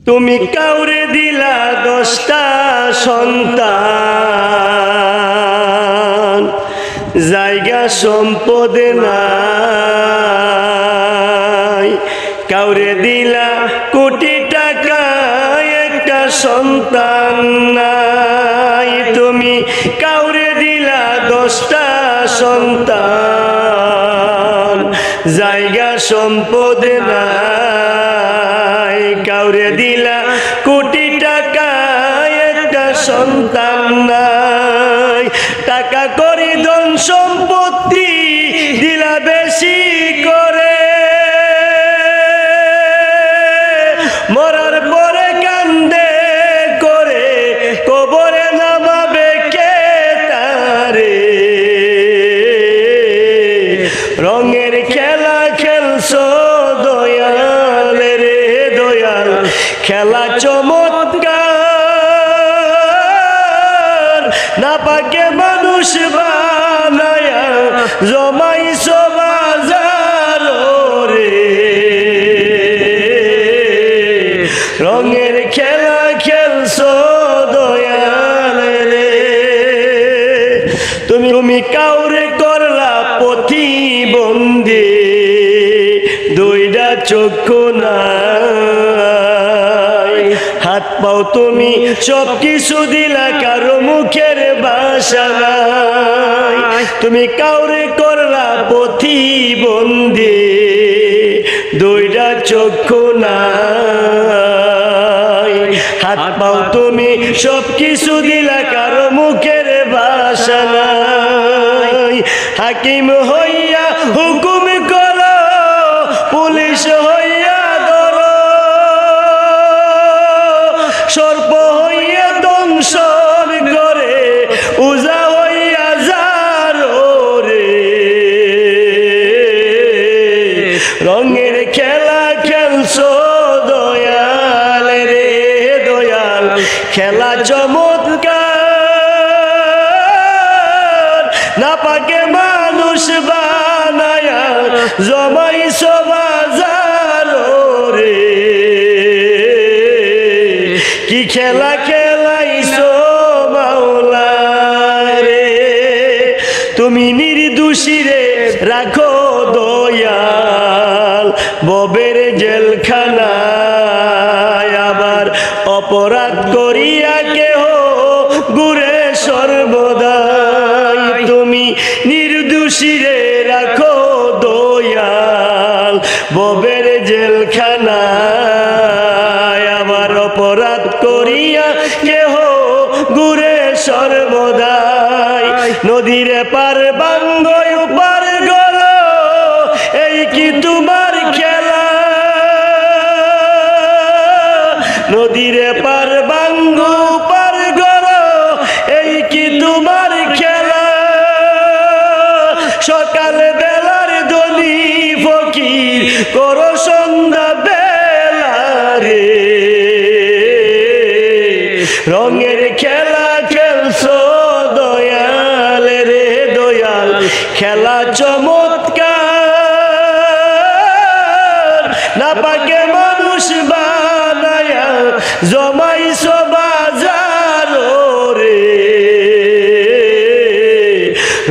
তুমি কাউরে দিলা 10টা সন্তান, জায়গা সম্পদে নাই। কাউরে দিলা কোটি টাকা, একটা সন্তান নাই। তুমি কাউরে দিলা 10টা সন্তান, জায়গা সম্পদে নাই। কাউরে দিলা কোটি টাকা, একটা সন্তান নাই। টাকা করি ধন সম্পত্তি দিলা বেশি করে, মরার পরে কান্দে করে কবরে নামাবে কে তারে। রঙের খেলা খেলছো দয়াল রে দয়াল, খেলা চমৎকার। না পাকে মানুষ বানায়া জমাইছো বাজার রে। রঙের খেলা খেলছো দয়াল রে। তুমি কাউরে করলা প্রতিবন্ধী, 2টা চক্ষু নাই। হাত পাও তুমি সব কিছু দিলা, কারো মুখের ভাষা নাই। তুমি কাউরে করলা প্রতিবন্ধী, 2টা চক্ষু নাই। হাত পাও তুমি সব কিছু দিলা, কারো মুখের ভাষা নাই। হাকিম হইয়া হুকুম করো, পুলিশ হইয়া ধরো, সর্প হইয়া দংশন করে, উজা হইয়া যারো রে। রঙের খেলা খেলছো দয়াল রে দয়াল, খেলা চমৎকার। না পাকে মানুষ বানায়া জমাইছো বাজার রে। কি খেলা খেলাইছো মাওলা রে। তুমি নির্দোষী রে রাখো দয়াল, ববের জেলখানায়। আবার অপরাধ করিয়া কেহ ঘুরে সর্বদাই। তুমি নির্দোষী রে রাখো দয়াল, ববের জেলখানায়। আবার অপরাধ করিয়া কেহ ঘুরে সর্বদাই। নদীর পার বাঙ্গ পার গলো, এই কি তোমার খেলা। নদীর পার বাঙ্গ পার গলো, এই কি তোমার খেলা। সকাল বেলার ধনী ফকির করো সন্ধ্যা বেলা রে। রঙের খেলা খেলছো দয়াল রে দয়াল, খেলা চমৎকার। না পাকে মানুষ বানায়া জমাইছো বাজার রে।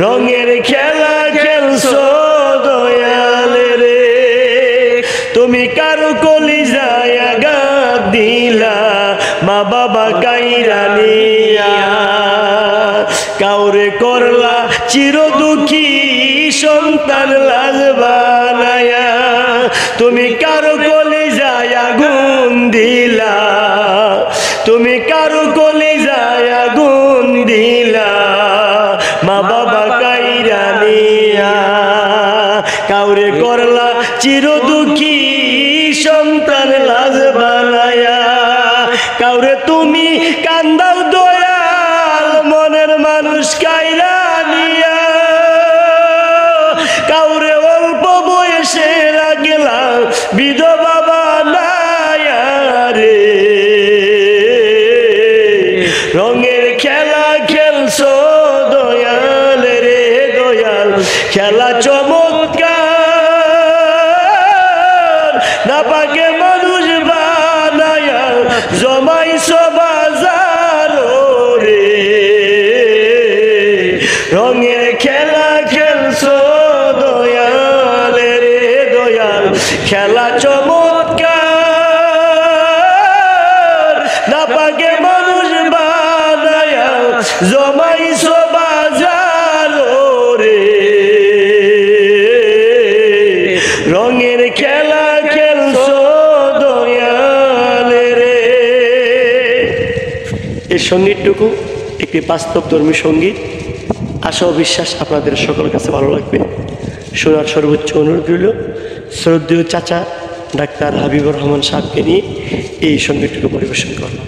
রঙের খেলা খেলছো দয়াল রে। তুমি কারো কলিজায় আঘাত দিলা, মা বাবা কাইরা নিয়া। কাউরে করলা চির দুঃখী, সন্তান লাজ বানায়া। তুমি কারো কলিজায় আগুন দিলা, তুমি কারো কলিজায় আগুন দিলা, মা বাবা কাইরা নিয়া। কাউরে করলা চির দুঃখী, সন্তান লাজ বানায়া। কাউরে তুমি কান্দাও দয়াল, মনের মানুষ কাইরা নিয়া। কাউরে অল্প বয়সে লাগলা বিধবা বানায়া রে। রঙের খেলা খেলছো দয়াল রে দয়াল, খেলা চমৎকার। না পাকে মানুষ বানায়া জমাইছো বাজারো রে রঙের খেলা খেলছো দয়াল রে দয়াল খেলা চমৎকার না পাকে মানুষ বানায়া জমাইছো বাজারো রে রঙের খেলা খেলছো দয়াল রে। এই সঙ্গীতটুকু একটি বাস্তবধর্মী সঙ্গীত। আশা ও বিশ্বাস আপনাদের সকলের কাছে ভালো লাগবে। শোনার সর্বোচ্চ অনুরোধ রইল শ্রদ্ধেয় চাচা ডাক্তার হাবিবুর রহমান সাহেবকে নিয়ে এই সঙ্গীতটুকু পরিবেশন করলাম।